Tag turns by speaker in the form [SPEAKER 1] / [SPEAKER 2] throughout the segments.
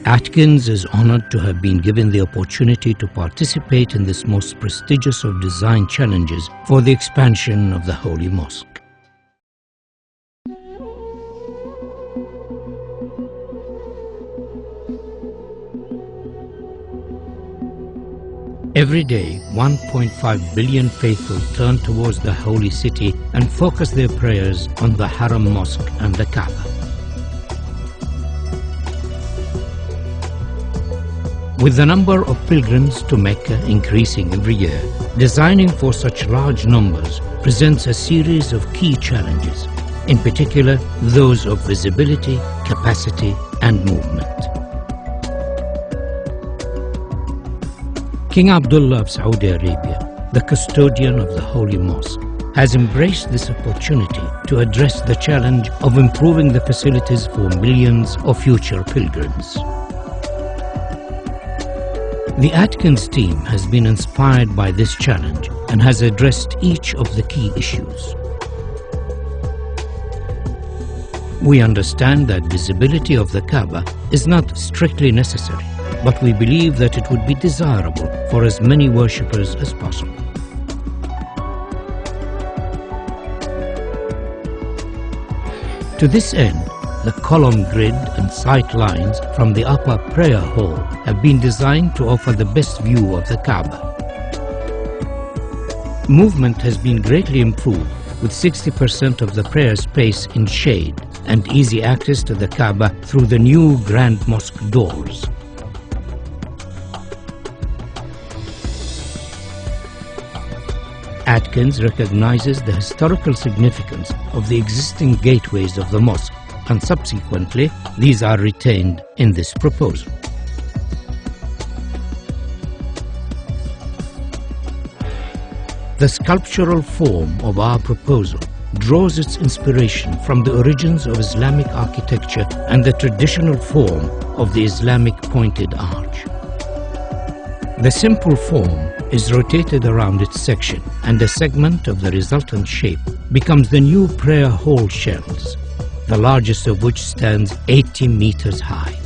[SPEAKER 1] Atkins is honored to have been given the opportunity to participate in this most prestigious of design challenges for the expansion of the Holy Mosque. Every day, 1.5 billion faithful turn towards the holy city and focus their prayers on the Haram Mosque and the Kaaba. With the number of pilgrims to Mecca increasing every year, designing for such large numbers presents a series of key challenges, in particular those of visibility, capacity and movement. King Abdullah of Saudi Arabia, the custodian of the Holy Mosque, has embraced this opportunity to address the challenge of improving the facilities for millions of future pilgrims. The Atkins team has been inspired by this challenge and has addressed each of the key issues. We understand that visibility of the Kaaba is not strictly necessary, but we believe that it would be desirable for as many worshippers as possible. To this end, the column grid and sight lines from the upper prayer hall have been designed to offer the best view of the Kaaba. Movement has been greatly improved, with 60% of the prayer space in shade and easy access to the Kaaba through the new Grand Mosque doors. Atkins recognizes the historical significance of the existing gateways of the mosque, and subsequently these are retained in this proposal. The sculptural form of our proposal draws its inspiration from the origins of Islamic architecture and the traditional form of the Islamic pointed arch. The simple form is rotated around its section, and a segment of the resultant shape becomes the new prayer hall shells, the largest of which stands 80 meters high.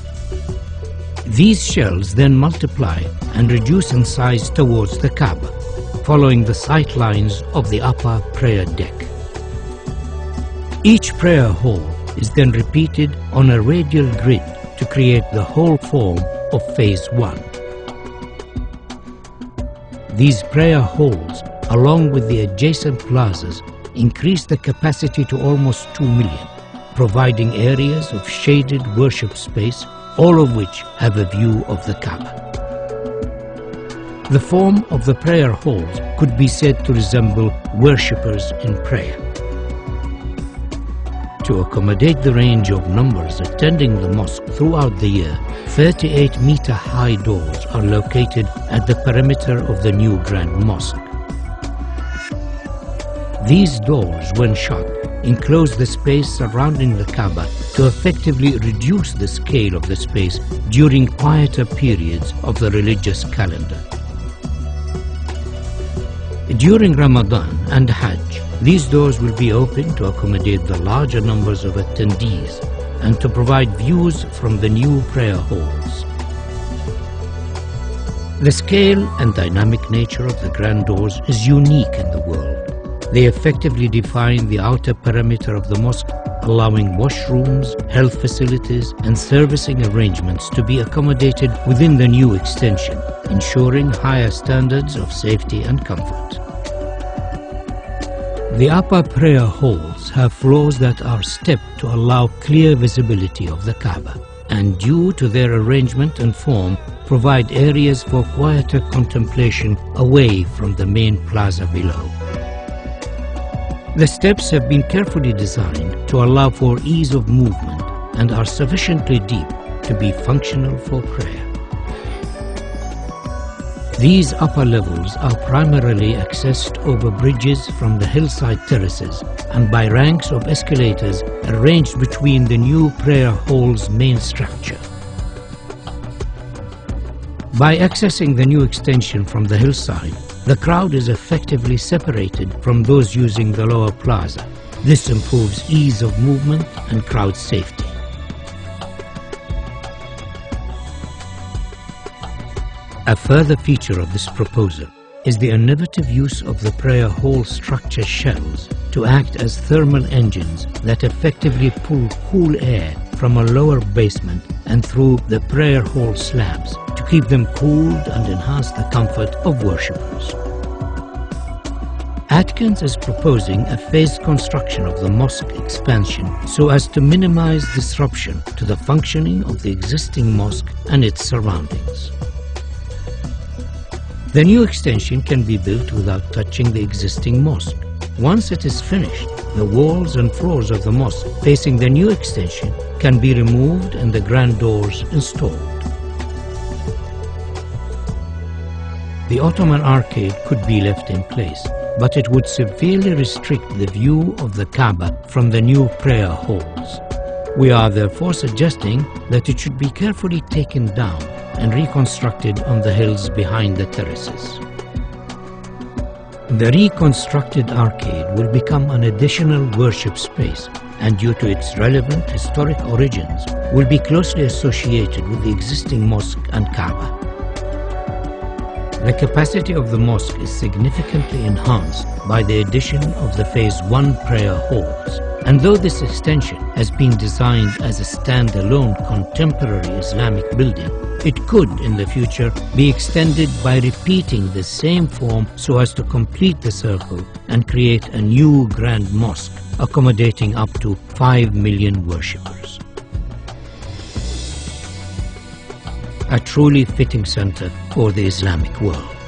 [SPEAKER 1] These shells then multiply and reduce in size towards the Kaaba, following the sight lines of the upper prayer deck. Each prayer hall is then repeated on a radial grid to create the whole form of Phase 1. These prayer halls, along with the adjacent plazas, increase the capacity to almost 2 million, providing areas of shaded worship space, all of which have a view of the Kaaba. The form of the prayer halls could be said to resemble worshippers in prayer. To accommodate the range of numbers attending the mosque throughout the year, 38-meter-high doors are located at the perimeter of the new Grand Mosque. These doors, when shut, enclose the space surrounding the Kaaba to effectively reduce the scale of the space during quieter periods of the religious calendar. During Ramadan and Hajj, these doors will be open to accommodate the larger numbers of attendees and to provide views from the new prayer halls. The scale and dynamic nature of the grand doors is unique in the world. They effectively define the outer perimeter of the mosque, allowing washrooms, health facilities and servicing arrangements to be accommodated within the new extension, ensuring higher standards of safety and comfort. The upper prayer halls have floors that are stepped to allow clear visibility of the Kaaba, and due to their arrangement and form, provide areas for quieter contemplation away from the main plaza below. The steps have been carefully designed to allow for ease of movement and are sufficiently deep to be functional for prayer. These upper levels are primarily accessed over bridges from the hillside terraces and by ranks of escalators arranged between the new prayer hall's main structure. By accessing the new extension from the hillside, the crowd is effectively separated from those using the lower plaza. This improves ease of movement and crowd safety. A further feature of this proposal is the innovative use of the prayer hall structure shells to act as thermal engines that effectively pull cool air from a lower basement and through the prayer hall slabs to keep them cooled and enhance the comfort of worshippers. Atkins is proposing a phased construction of the mosque expansion so as to minimize disruption to the functioning of the existing mosque and its surroundings. The new extension can be built without touching the existing mosque. Once it is finished, the walls and floors of the mosque facing the new extension can be removed and the grand doors installed. The Ottoman arcade could be left in place, but it would severely restrict the view of the Kaaba from the new prayer halls. We are therefore suggesting that it should be carefully taken down and reconstructed on the hills behind the terraces. The reconstructed arcade will become an additional worship space and, due to its relevant historic origins, will be closely associated with the existing mosque and Kaaba. The capacity of the mosque is significantly enhanced by the addition of the Phase 1 prayer halls, and though this extension has been designed as a stand-alone contemporary Islamic building, it could in the future be extended by repeating the same form so as to complete the circle and create a new grand mosque accommodating up to 5 million worshippers. A truly fitting center for the Islamic world.